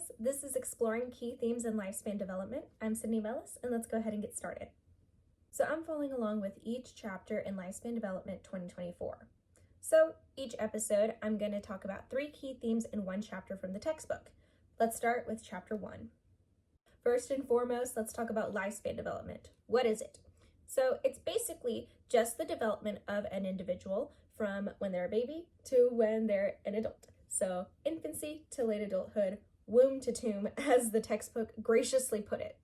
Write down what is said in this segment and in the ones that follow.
guys, this is Exploring Key Themes in Lifespan Development. I'm Sydney Mellis, and let's go ahead and get started. So I'm following along with each chapter in Lifespan Development 2024. So each episode, I'm going to talk about 3 key themes in one chapter from the textbook. Let's start with chapter 1. First and foremost, let's talk about lifespan development. What is it? So it's basically just the development of an individual from when they're a baby to when they're an adult. So infancy to late adulthood, womb to tomb, as the textbook graciously put it.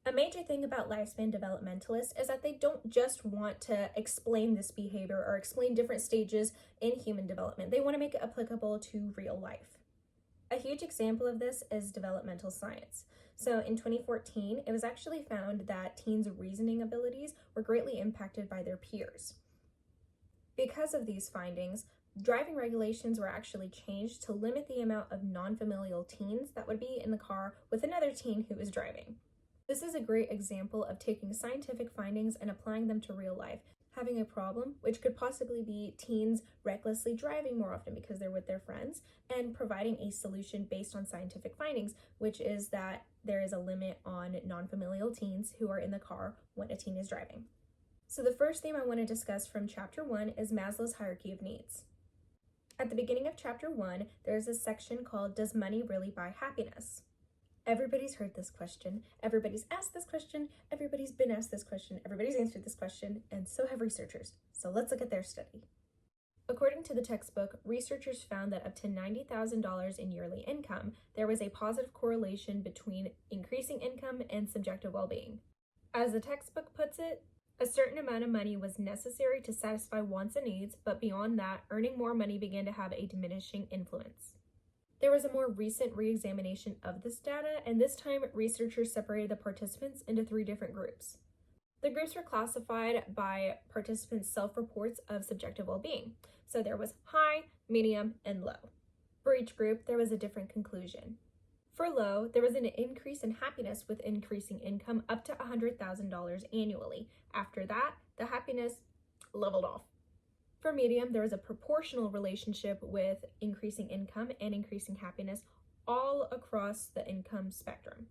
A major thing about lifespan developmentalists is that they don't just want to explain this behavior or explain different stages in human development. They want to make it applicable to real life. A huge example of this is developmental science. So in 2014, it was actually found that teens' reasoning abilities were greatly impacted by their peers. Because of these findings, driving regulations were actually changed to limit the amount of non-familial teens that would be in the car with another teen who was driving. This is a great example of taking scientific findings and applying them to real life, having a problem, which could possibly be teens recklessly driving more often because they're with their friends, and providing a solution based on scientific findings, which is that there is a limit on non-familial teens who are in the car when a teen is driving. So the first theme I want to discuss from chapter 1 is Maslow's hierarchy of needs. At the beginning of chapter 1, there's a section called, Does Money Really Buy Happiness? Everybody's heard this question, everybody's asked this question, everybody's been asked this question, everybody's answered this question, and so have researchers. So let's look at their study. According to the textbook, researchers found that up to $90,000 in yearly income, there was a positive correlation between increasing income and subjective well-being. As the textbook puts it, a certain amount of money was necessary to satisfy wants and needs, but beyond that, earning more money began to have a diminishing influence. There was a more recent re-examination of this data, and this time researchers separated the participants into 3 different groups. The groups were classified by participants' self-reports of subjective well-being. So there was high, medium, and low. For each group, there was a different conclusion. For low, there was an increase in happiness with increasing income up to $100,000 annually. After that, the happiness leveled off. For medium, there was a proportional relationship with increasing income and increasing happiness all across the income spectrum.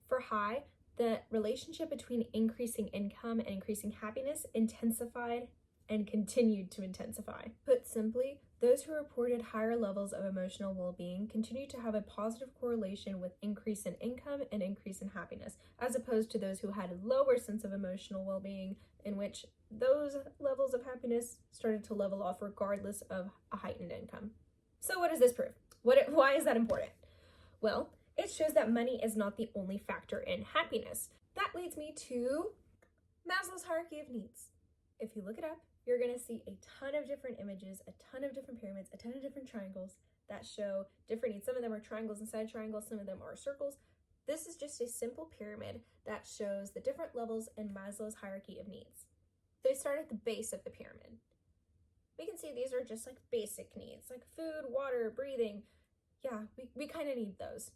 For high, the relationship between increasing income and increasing happiness intensified and continued to intensify. Put simply, those who reported higher levels of emotional well-being continued to have a positive correlation with increase in income and increase in happiness, as opposed to those who had a lower sense of emotional well-being, in which those levels of happiness started to level off regardless of a heightened income. So what does this prove? Why is that important? Well, it shows that money is not the only factor in happiness. That leads me to Maslow's hierarchy of needs. If you look it up, you're going to see a ton of different images, a ton of different pyramids, a ton of different triangles that show different needs. Some of them are triangles inside triangles, some of them are circles. This is just a simple pyramid that shows the different levels in Maslow's hierarchy of needs. They start at the base of the pyramid. We can see these are just like basic needs, like food, water, breathing. Yeah, we kind of need those.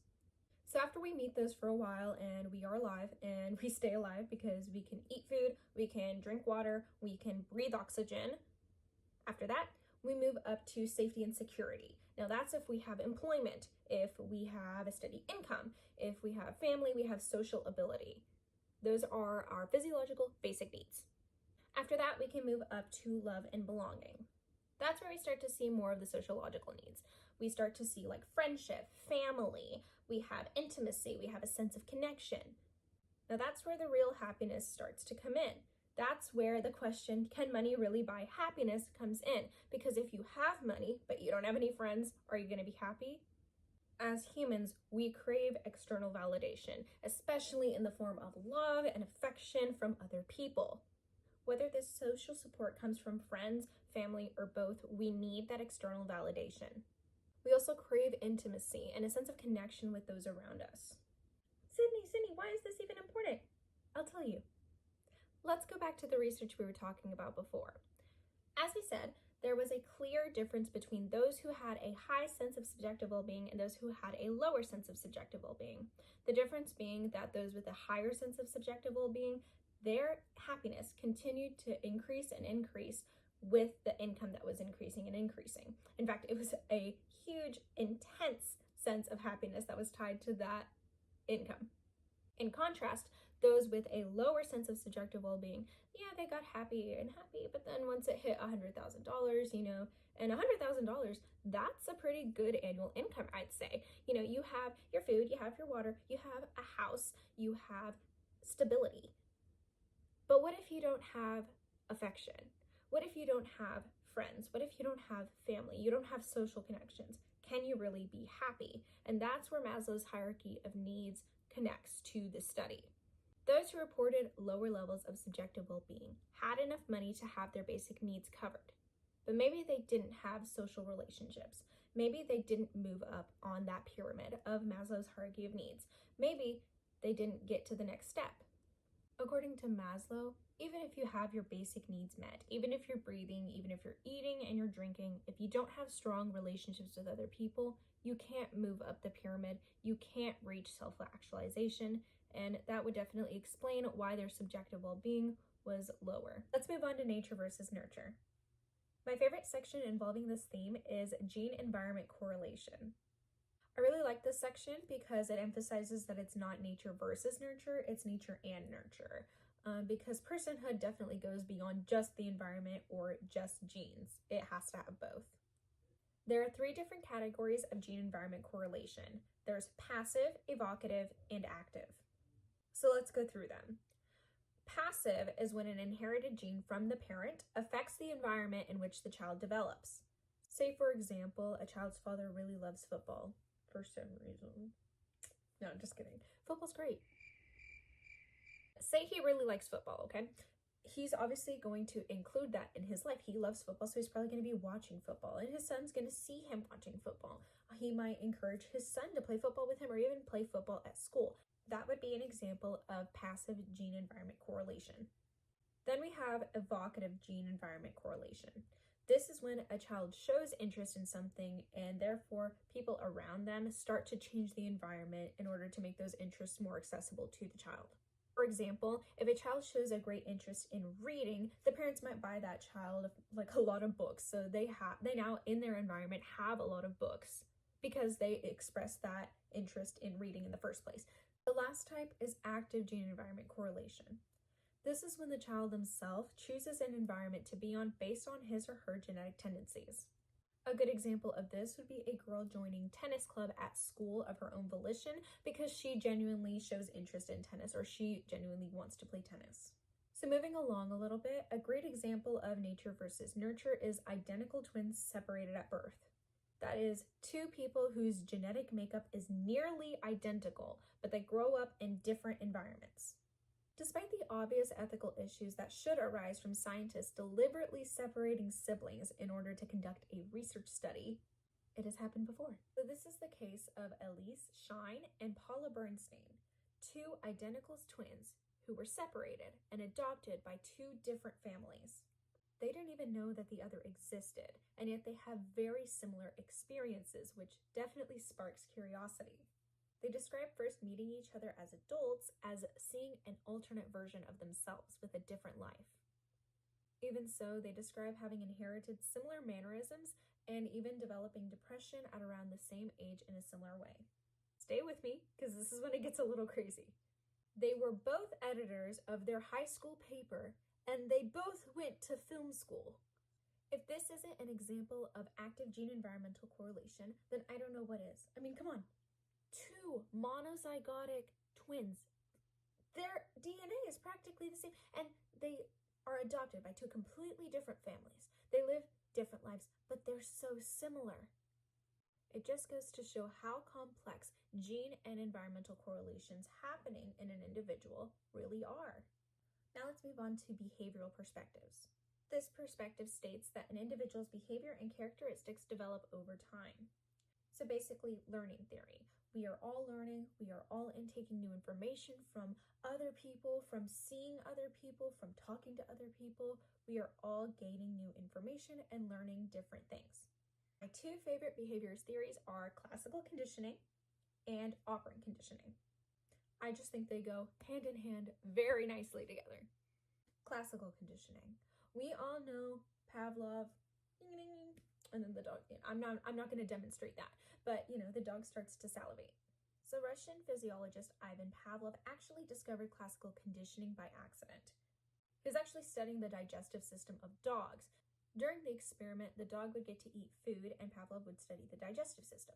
So after we meet those for a while and we are alive and we stay alive because we can eat food, we can drink water, we can breathe oxygen. After that, we move up to safety and security. Now that's if we have employment, if we have a steady income, if we have family, we have social ability. Those are our physiological basic needs. After that, we can move up to love and belonging. That's where we start to see more of the sociological needs. We start to see like friendship, family, we have intimacy, we have a sense of connection. Now that's where the real happiness starts to come in. That's where the question, can money really buy happiness, comes in. Because if you have money, but you don't have any friends, are you going to be happy? As humans, we crave external validation, especially in the form of love and affection from other people. Whether this social support comes from friends, family, or both, we need that external validation. We also crave intimacy and a sense of connection with those around us. Sydney, why is this even important? I'll tell you. Let's go back to the research we were talking about before. As we said, there was a clear difference between those who had a high sense of subjective well-being and those who had a lower sense of subjective well-being. The difference being that those with a higher sense of subjective well-being, their happiness continued to increase and increase with the income that was increasing and increasing. In fact, it was a huge, intense sense of happiness that was tied to that income. In contrast, those with a lower sense of subjective well-being, yeah, they got happy, but then once it hit $100,000, and $100,000, that's a pretty good annual income, I'd say. You have your food, you have your water, you have a house, you have stability. But what if you don't have affection? What if you don't have friends? What if you don't have family? You don't have social connections? Can you really be happy? And that's where Maslow's hierarchy of needs connects to the study. Those who reported lower levels of subjective well-being had enough money to have their basic needs covered, but maybe they didn't have social relationships. Maybe they didn't move up on that pyramid of Maslow's hierarchy of needs. Maybe they didn't get to the next step. According to Maslow, even if you have your basic needs met, even if you're breathing, even if you're eating and you're drinking, if you don't have strong relationships with other people, you can't move up the pyramid, you can't reach self-actualization, and that would definitely explain why their subjective well-being was lower. Let's move on to nature versus nurture. My favorite section involving this theme is gene-environment correlation. I really like this section because it emphasizes that it's not nature versus nurture, it's nature and nurture. Because personhood definitely goes beyond just the environment or just genes. It has to have both. There are 3 different categories of gene-environment correlation. There's passive, evocative, and active. So let's go through them. Passive is when an inherited gene from the parent affects the environment in which the child develops. Say, for example, a child's father really loves football for some reason. No, just kidding. Football's great. Say he really likes football, okay? He's obviously going to include that in his life. He loves football, so he's probably going to be watching football, and his son's going to see him watching football. He might encourage his son to play football with him or even play football at school. That would be an example of passive gene-environment correlation. Then we have evocative gene-environment correlation. This is when a child shows interest in something and therefore people around them start to change the environment in order to make those interests more accessible to the child. For example, if a child shows a great interest in reading, the parents might buy that child like a lot of books. So they now in their environment have a lot of books because they express that interest in reading in the first place. The last type is active gene-environment correlation. This is when the child themselves chooses an environment to be on based on his or her genetic tendencies. A good example of this would be a girl joining tennis club at school of her own volition because she genuinely shows interest in tennis or she genuinely wants to play tennis. So moving along a little bit, a great example of nature versus nurture is identical twins separated at birth. That is, 2 people whose genetic makeup is nearly identical, but they grow up in different environments. Despite the obvious ethical issues that should arise from scientists deliberately separating siblings in order to conduct a research study, it has happened before. So this is the case of Elise Shine and Paula Bernstein, 2 identical twins who were separated and adopted by 2 different families. They didn't even know that the other existed, and yet they have very similar experiences, which definitely sparks curiosity. They describe first meeting each other as adults as seeing an alternate version of themselves with a different life. Even so, they describe having inherited similar mannerisms and even developing depression at around the same age in a similar way. Stay with me, because this is when it gets a little crazy. They were both editors of their high school paper, and they both went to film school. If this isn't an example of active gene-environmental correlation, then I don't know what is. I mean, come on. 2 monozygotic twins. Their DNA is practically the same, and they are adopted by 2 completely different families. They live different lives, but they're so similar. It just goes to show how complex gene and environmental correlations happening in an individual really are. Now let's move on to behavioral perspectives. This perspective states that an individual's behavior and characteristics develop over time. So basically, learning theory. We are all learning, we are all intaking new information from other people, from seeing other people, from talking to other people. We are all gaining new information and learning different things. My 2 favorite behaviors theories are classical conditioning and operant conditioning. I just think they go hand in hand very nicely together. Classical conditioning. We all know Pavlov, ding, ding, ding. And then the dog, I'm not going to demonstrate that, but the dog starts to salivate. So Russian physiologist Ivan Pavlov actually discovered classical conditioning by accident. He was actually studying the digestive system of dogs. During the experiment, the dog would get to eat food and Pavlov would study the digestive system.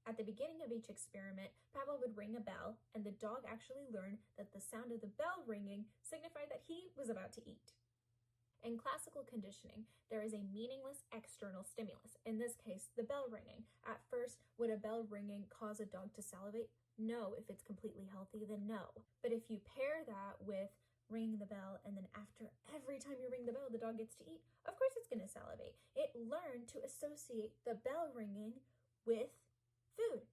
At the beginning of each experiment, Pavlov would ring a bell, and the dog actually learned that the sound of the bell ringing signified that he was about to eat. In classical conditioning, there is a meaningless external stimulus, in this case, the bell ringing. At first, would a bell ringing cause a dog to salivate? No. If it's completely healthy, then no. But if you pair that with ringing the bell, and then after every time you ring the bell, the dog gets to eat, of course it's going to salivate. It learned to associate the bell ringing with food.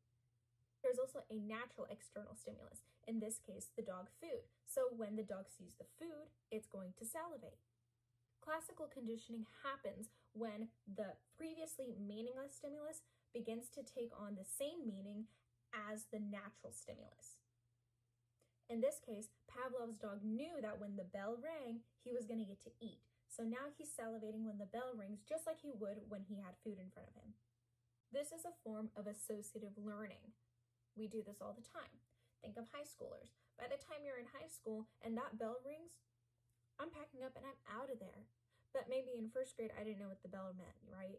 There's also a natural external stimulus, in this case, the dog food. So when the dog sees the food, it's going to salivate. Classical conditioning happens when the previously meaningless stimulus begins to take on the same meaning as the natural stimulus. In this case, Pavlov's dog knew that when the bell rang, he was going to get to eat. So now he's salivating when the bell rings, just like he would when he had food in front of him. This is a form of associative learning. We do this all the time. Think of high schoolers. By the time you're in high school and that bell rings, I'm packing up and I'm out of there. But maybe in first grade, I didn't know what the bell meant, right?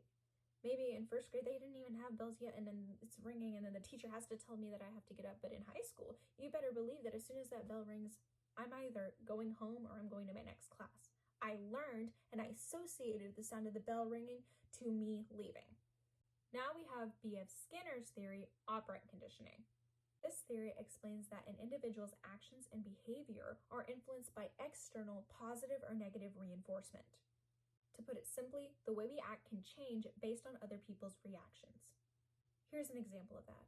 Maybe in first grade, they didn't even have bells yet, and then it's ringing, and then the teacher has to tell me that I have to get up. But in high school, you better believe that as soon as that bell rings, I'm either going home or I'm going to my next class. I learned and I associated the sound of the bell ringing to me leaving. Now we have B.F. Skinner's theory, operant conditioning. This theory explains that an individual's actions and behavior are influenced by external positive or negative reinforcement. To put it simply, the way we act can change based on other people's reactions. Here's an example of that.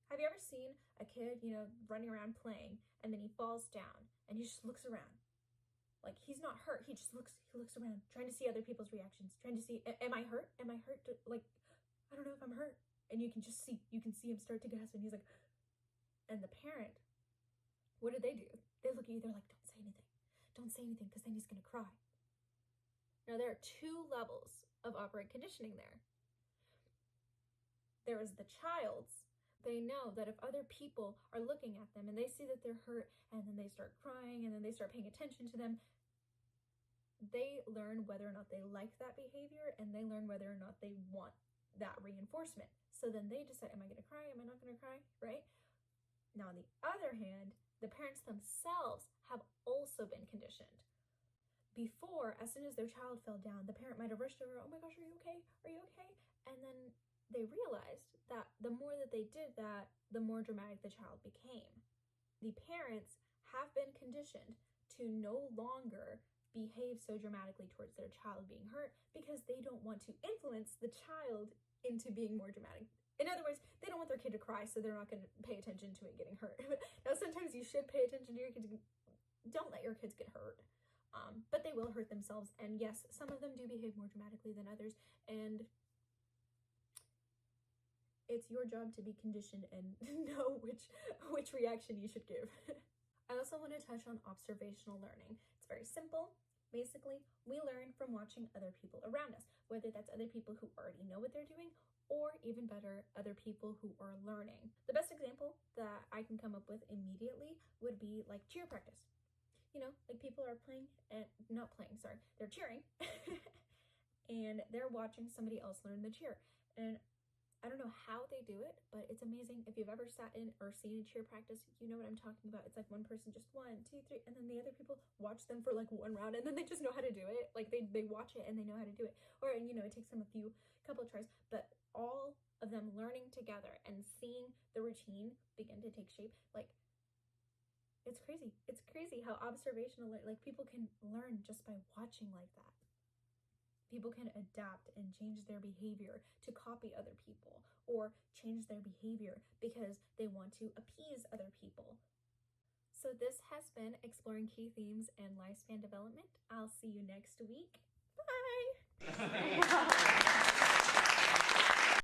Have you ever seen a kid, running around playing, and then he falls down and he just looks around? Like, he's not hurt, he looks around, trying to see other people's reactions, trying to see, am I hurt? Am I hurt? I don't know if I'm hurt. And you can see him start to gasp, and he's like, and the parent, what do? They look at you, they're like, don't say anything, because then he's gonna cry. Now, there are two levels of operant conditioning there. There is the child's. They know that if other people are looking at them and they see that they're hurt, and then they start crying, and then they start paying attention to them, they learn whether or not they like that behavior, and they learn whether or not they want that reinforcement. So then they decide, am I going to cry? Am I not going to cry? Right? Now, on the other hand, the parents themselves have also been conditioned. Before, as soon as their child fell down, the parent might have rushed over, oh my gosh, are you okay? Are you okay? And then they realized that the more that they did that, the more dramatic the child became. The parents have been conditioned to no longer behave so dramatically towards their child being hurt because they don't want to influence the child into being more dramatic. In other words, they don't want their kid to cry, so they're not going to pay attention to it getting hurt. Now, sometimes you should pay attention to your kids. Don't let your kids get hurt. But they will hurt themselves. And yes, some of them do behave more dramatically than others. And it's your job to be conditioned and know which reaction you should give. I also want to touch on observational learning. It's very simple. Basically, we learn from watching other people around us, whether that's other people who already know what they're doing, or even better, other people who are learning. The best example that I can come up with immediately would be like cheer practice. Like people are they're cheering and they're watching somebody else learn the cheer. And I don't know how they do it, but it's amazing. If you've ever sat in or seen a cheer practice, you know what I'm talking about. It's like one person just 1, 2, 3, and then the other people watch them for like one round, and then they just know how to do it. Like they watch it and they know how to do it. Or, it takes them couple of tries, but all of them learning together and seeing the routine begin to take shape. Like, it's crazy. It's crazy how observational, people can learn just by watching like that. People can adapt and change their behavior to copy other people, or change their behavior because they want to appease other people. So this has been Exploring Key Themes in Lifespan Development. I'll see you next week. Bye!